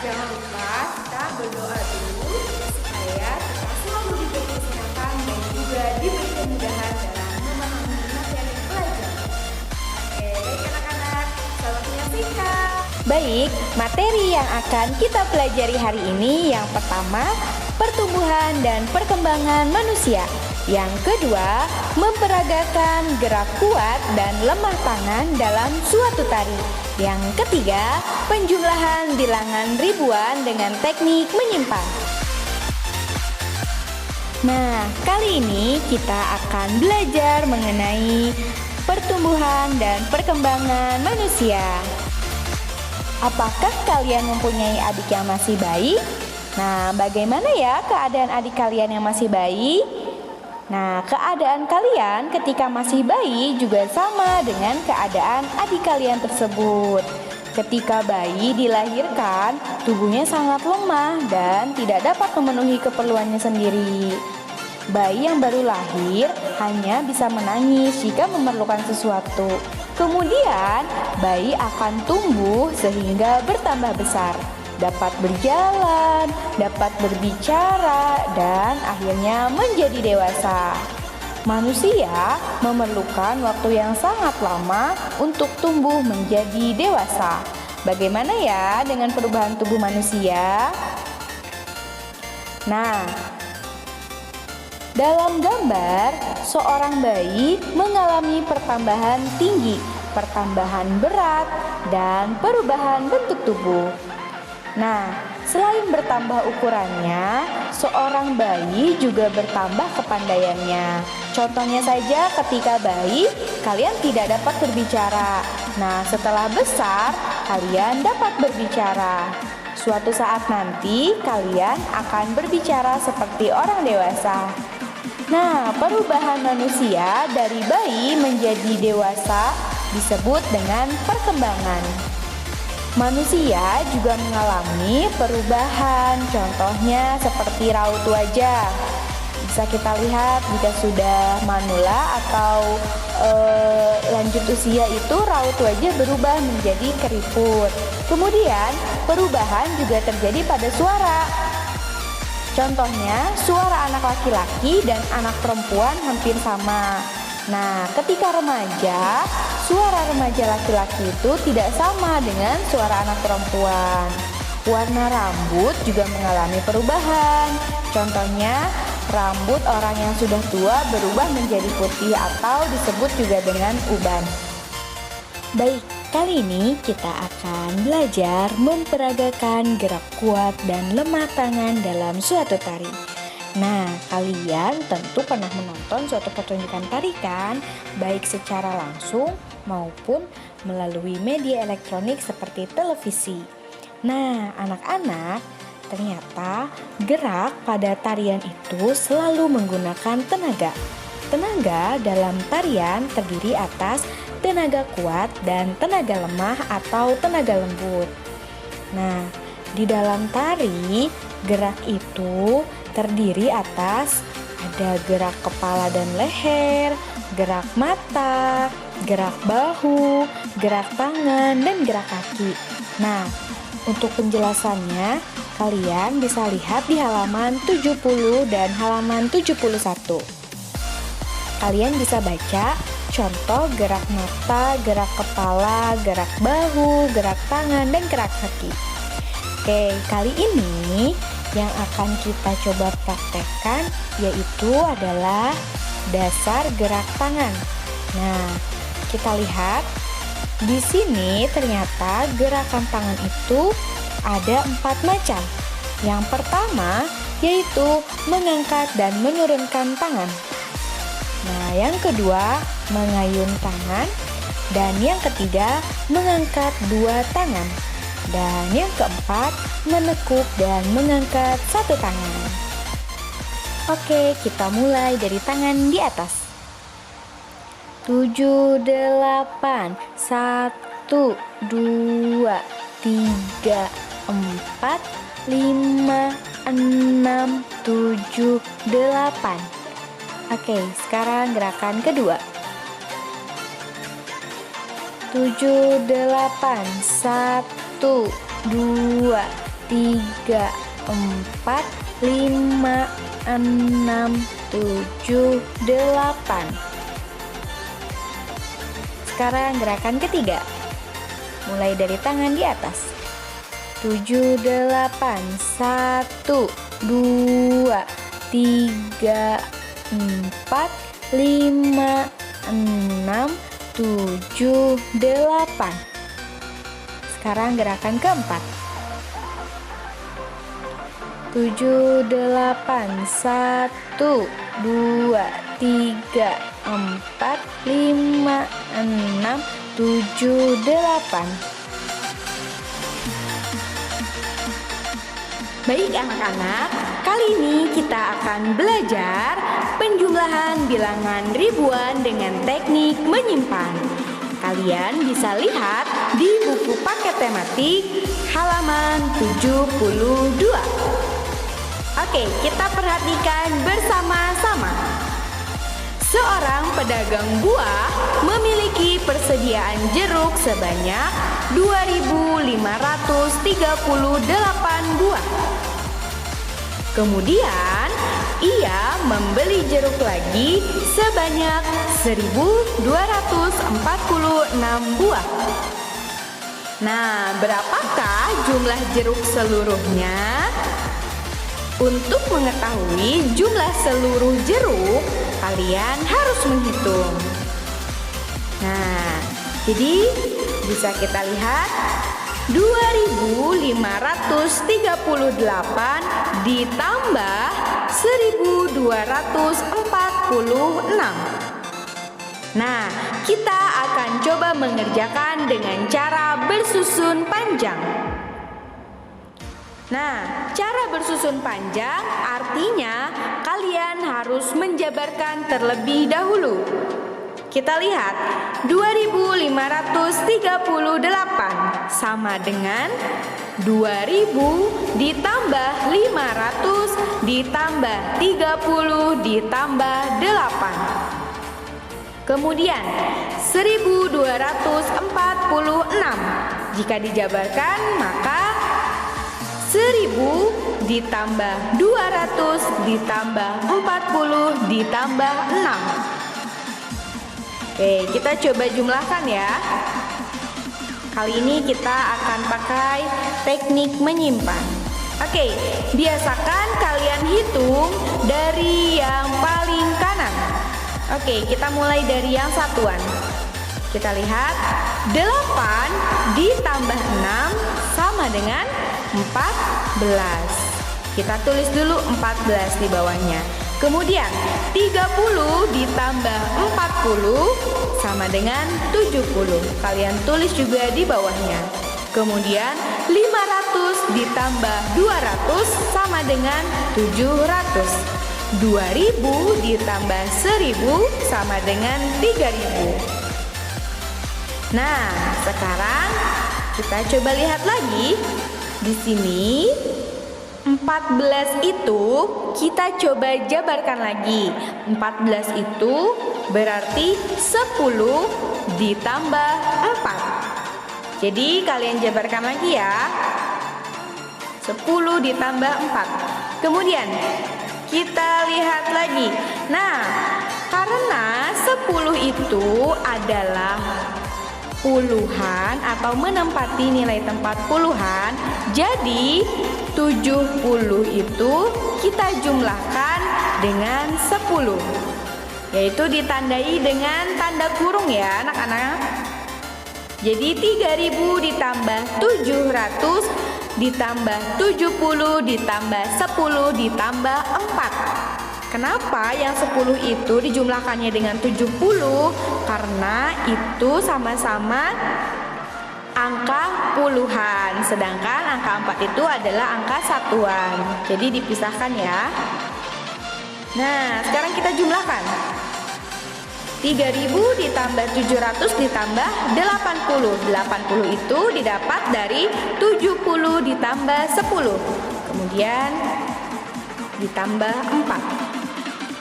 Jangan lupa kita berdoa dulu supaya kita selalu diberi kesehatan dan juga diberi kemudahan dalam memahami materi belajar. Oke, baik anak-anak, selamat menyaksikan. Baik, materi yang akan kita pelajari hari ini yang pertama, pertumbuhan dan perkembangan manusia. Yang kedua, memperagakan gerak kuat dan lemah tangan dalam suatu tari. Yang ketiga, penjumlahan bilangan ribuan dengan teknik menyimpan. Nah, kali ini kita akan belajar mengenai pertumbuhan dan perkembangan manusia. Apakah kalian mempunyai adik yang masih bayi? Nah, bagaimana ya keadaan adik kalian yang masih bayi? Nah, keadaan kalian ketika masih bayi juga sama dengan keadaan adik kalian tersebut. Ketika bayi dilahirkan, tubuhnya sangat lemah dan tidak dapat memenuhi keperluannya sendiri. Bayi yang baru lahir hanya bisa menangis jika memerlukan sesuatu. Kemudian, bayi akan tumbuh sehingga bertambah besar, dapat berjalan, dapat berbicara, dan akhirnya menjadi dewasa. Manusia memerlukan waktu yang sangat lama untuk tumbuh menjadi dewasa. Bagaimana ya dengan perubahan tubuh manusia? Nah, dalam gambar, seorang bayi mengalami pertambahan tinggi, pertambahan berat, dan perubahan bentuk tubuh. Nah, selain bertambah ukurannya, seorang bayi juga bertambah kepandaiannya. Contohnya saja ketika bayi, kalian tidak dapat berbicara. Nah, setelah besar, kalian dapat berbicara. Suatu saat nanti, kalian akan berbicara seperti orang dewasa. Nah, perubahan manusia dari bayi menjadi dewasa disebut dengan perkembangan. Manusia juga mengalami perubahan, contohnya seperti raut wajah. Bisa kita lihat jika sudah manula atau lanjut usia itu raut wajah berubah menjadi keriput. Kemudian perubahan juga terjadi pada suara. Contohnya, suara anak laki-laki dan anak perempuan hampir sama. Nah, ketika remaja, suara remaja laki-laki itu tidak sama dengan suara anak perempuan. Warna rambut juga mengalami perubahan. Contohnya, rambut orang yang sudah tua berubah menjadi putih atau disebut juga dengan uban. Baik, kali ini kita akan belajar memperagakan gerak kuat dan lemah tangan dalam suatu tari. Nah, kalian tentu pernah menonton suatu pertunjukan tari kan? Baik secara langsung maupun melalui media elektronik seperti televisi. Nah, anak-anak, ternyata gerak pada tarian itu selalu menggunakan tenaga. Tenaga dalam tarian terdiri atas tenaga kuat dan tenaga lemah atau tenaga lembut. Nah, di dalam tari, gerak itu terdiri atas ada gerak kepala dan leher, gerak mata, gerak bahu, gerak tangan, dan gerak kaki. Nah, untuk penjelasannya, kalian bisa lihat di halaman 70 dan halaman 71. Kalian bisa baca contoh gerak mata, gerak kepala, gerak bahu, gerak tangan, dan gerak kaki. Oke, kali ini yang akan kita coba praktekkan yaitu adalah dasar gerak tangan. Nah, kita lihat di sini ternyata gerakan tangan itu ada 4 macam. Yang pertama yaitu mengangkat dan menurunkan tangan. Nah, yang kedua mengayun tangan, dan yang ketiga mengangkat 2 tangan. Dan yang keempat, menekuk dan mengangkat 1 tangan. Oke, kita mulai dari tangan di atas. 7, 8, 1, 2, 3, 4, 5, 6, 7, 8. Oke, sekarang gerakan kedua. 7, 8, 1, 2, 3, 4, 5, 6, 7, 8. Sekarang gerakan ketiga. Mulai dari tangan di atas. 7, 8, 1, 2, 3, 4, 5, 6, 7, 8. Sekarang gerakan keempat. 7, 8, 1, 2, 3, 4, 5, 6, 7, 8. Baik anak-anak, kali ini kita akan belajar penjumlahan bilangan ribuan dengan teknik menyimpan. Kalian bisa lihat di buku paket tematik halaman 72. Oke, kita perhatikan bersama-sama. Seorang pedagang buah memiliki persediaan jeruk sebanyak 2.538 buah. Kemudian, ia membeli jeruk lagi sebanyak 1.246 buah. Nah, berapakah jumlah jeruk seluruhnya? Untuk mengetahui jumlah seluruh jeruk, kalian harus menghitung. Nah, jadi bisa kita lihat 2.538 ditambah 1.246. Nah, kita akan coba mengerjakan dengan cara bersusun panjang. Nah, cara bersusun panjang artinya kalian harus menjabarkan terlebih dahulu. Kita lihat, 2.538 sama dengan 2.000 ditambah 500 ditambah 30 ditambah 8. Kemudian 1.246. Jika dijabarkan maka 1.000 ditambah 200 ditambah 40 ditambah 6. Oke, kita coba jumlahkan ya. Kali ini kita akan pakai teknik menyimpan. Oke, biasakan kalian hitung dari yang paling kanan. Oke, kita mulai dari yang satuan. Kita lihat 8 ditambah 6 sama dengan 14. Kita tulis dulu 14 di bawahnya. Kemudian 30 ditambah 40 sama dengan 70. Kalian tulis juga di bawahnya. Kemudian 500 ditambah 200 sama dengan 700. 2000 ditambah 1000 sama dengan 3000. Nah, sekarang kita coba lihat lagi. Di sini 14 itu kita coba jabarkan lagi. 14 itu berarti 10 ditambah 4. Jadi kalian jabarkan lagi ya. 10 ditambah 4. Kemudian kita lihat lagi. Nah, karena 10 itu adalah puluhan atau menempati nilai tempat puluhan, jadi 70 itu kita jumlahkan dengan 10, yaitu ditandai dengan tanda kurung ya anak-anak. Jadi 3000 ditambah 700 ditambah 70 ditambah 10 ditambah 4. Kenapa yang 10 itu dijumlahkannya dengan 70? Karena itu sama-sama angka puluhan, sedangkan angka 4 itu adalah angka satuan. Jadi dipisahkan ya. Nah, sekarang kita jumlahkan. 3000 ditambah 700 ditambah 80. 80 itu didapat dari 70 ditambah 10. Kemudian ditambah 4.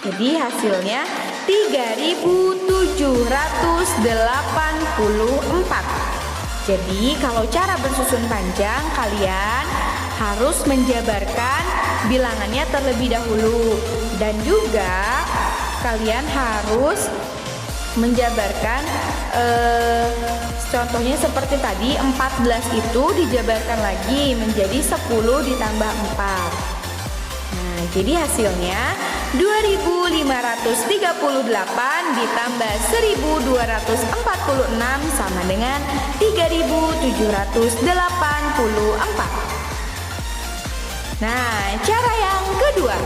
Jadi hasilnya 3784. Jadi kalau cara bersusun panjang kalian harus menjabarkan bilangannya terlebih dahulu. Dan juga kalian harus menjabarkan contohnya seperti tadi, 14 itu dijabarkan lagi menjadi 10 ditambah 4. Nah, jadi hasilnya 2538 ditambah 1246 sama dengan 3784. Nah, cara yang kedua,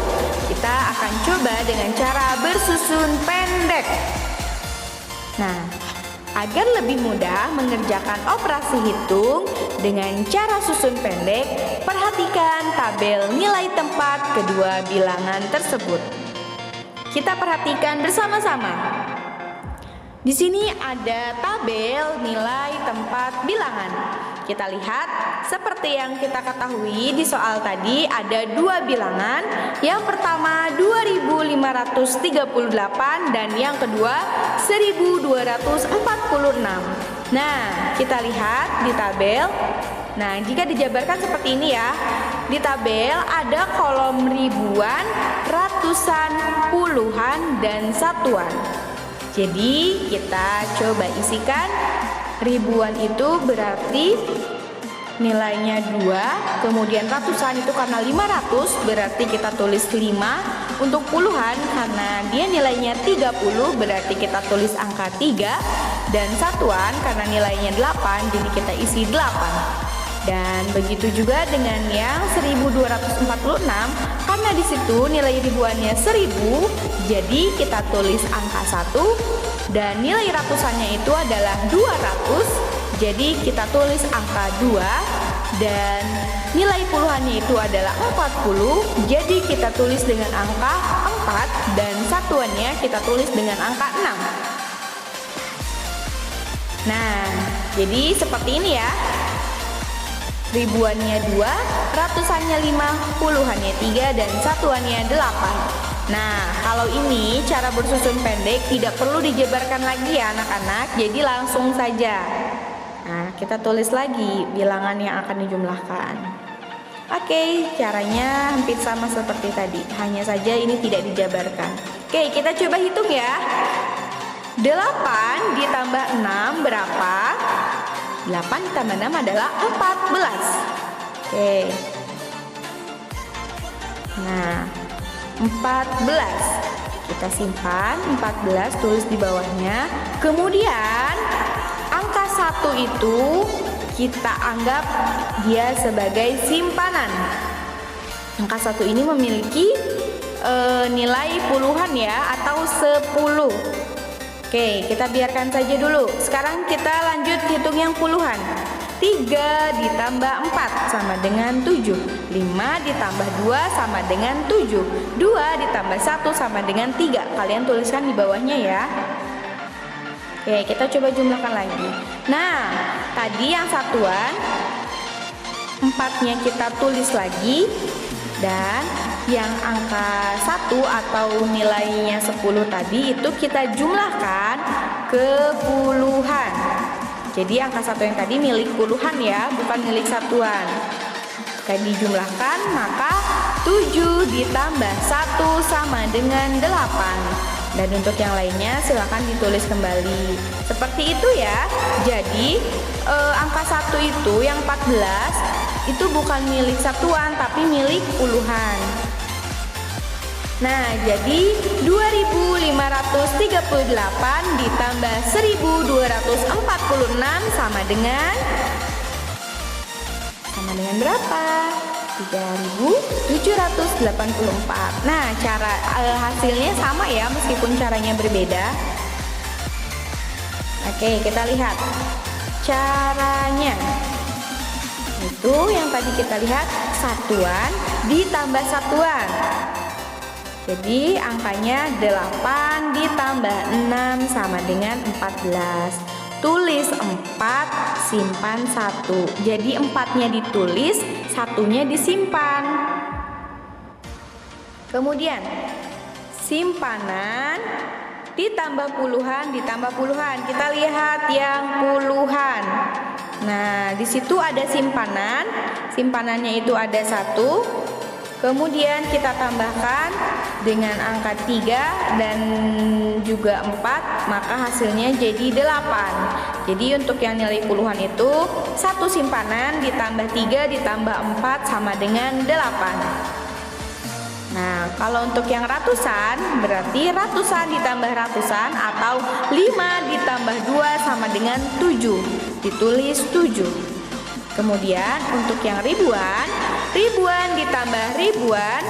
kita akan coba dengan cara bersusun pendek. Nah, agar lebih mudah mengerjakan operasi hitung dengan cara susun pendek, perhatikan tabel nilai tempat kedua bilangan tersebut. Kita perhatikan bersama-sama. Di sini ada tabel nilai tempat bilangan. Kita lihat seperti yang kita ketahui di soal tadi ada dua bilangan. Yang pertama 2538 dan yang kedua 1246. Nah, kita lihat di tabel. Nah, jika dijabarkan seperti ini ya. Di tabel ada kolom ribuan, ratusan, puluhan, dan satuan. Jadi kita coba isikan. Ribuan itu berarti nilainya 2, kemudian ratusan itu karena 500 berarti kita tulis 5. Untuk puluhan karena dia nilainya 30 berarti kita tulis angka 3. Dan satuan karena nilainya 8 jadi kita isi 8. Dan begitu juga dengan yang 1246 karena di situ nilai ribuannya 1000 jadi kita tulis angka 1 dan nilai ratusannya itu adalah 200 jadi kita tulis angka 2 dan nilai puluhannya itu adalah 40 jadi kita tulis dengan angka 4 dan satuannya kita tulis dengan angka 6. Nah, jadi seperti ini ya. Ribuannya 2, ratusannya 5, puluhannya 3, dan satuannya 8. Nah, kalau ini cara bersusun pendek tidak perlu dijabarkan lagi ya anak-anak, jadi langsung saja. Nah, kita tulis lagi bilangan yang akan dijumlahkan. Oke, caranya hampir sama seperti tadi, hanya saja ini tidak dijabarkan. Oke, kita coba hitung ya. 8 ditambah 6 berapa? 8 ditambah 6 adalah 14. Oke. Nah, 14. Kita simpan 14, tulis di bawahnya. Kemudian angka 1 itu kita anggap dia sebagai simpanan. Angka 1 ini memiliki nilai puluhan ya atau 10. Oke, kita biarkan saja dulu. Sekarang kita lanjut hitung yang puluhan. 3 ditambah 4 sama dengan 7. 5 ditambah 2 sama dengan 7. 2 ditambah 1 sama dengan 3. Kalian tuliskan di bawahnya ya. Oke, kita coba jumlahkan lagi. Nah, tadi yang satuan 4-nya kita tulis lagi. Dan yang angka 1 atau nilainya 10 tadi itu kita jumlahkan ke puluhan. Jadi angka 1 yang tadi milik puluhan ya, bukan milik satuan. Jika dijumlahkan maka 7 ditambah 1 sama dengan 8. Dan untuk yang lainnya silakan ditulis kembali. Seperti itu ya. Jadi angka 1 itu yang 14 itu bukan milik satuan tapi milik puluhan. Nah, jadi 2538 ditambah 1246 sama dengan berapa? 3784. Nah, cara hasilnya sama ya meskipun caranya berbeda. Oke, kita lihat caranya. Itu yang tadi kita lihat satuan ditambah satuan. Jadi angkanya 8 ditambah 6 sama dengan 14. Tulis 4, simpan 1. Jadi 4-nya ditulis, 1-nya disimpan. Kemudian simpanan ditambah puluhan. Kita lihat yang puluhan. Nah, di situ ada simpanan. simpanannya itu ada 1. Kemudian kita tambahkan dengan angka 3 dan juga 4, maka hasilnya jadi 8. Jadi untuk yang nilai puluhan itu 1 simpanan ditambah 3 ditambah 4 sama dengan 8. Nah, kalau untuk yang ratusan berarti ratusan ditambah ratusan atau 5 ditambah 2 sama dengan 7. Ditulis 7. Kemudian untuk yang ribuan, ribuan ditambah ribuan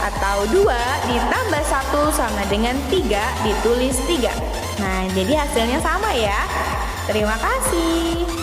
atau 2 ditambah 1 sama dengan 3, ditulis 3. Nah, jadi hasilnya sama ya. Terima kasih.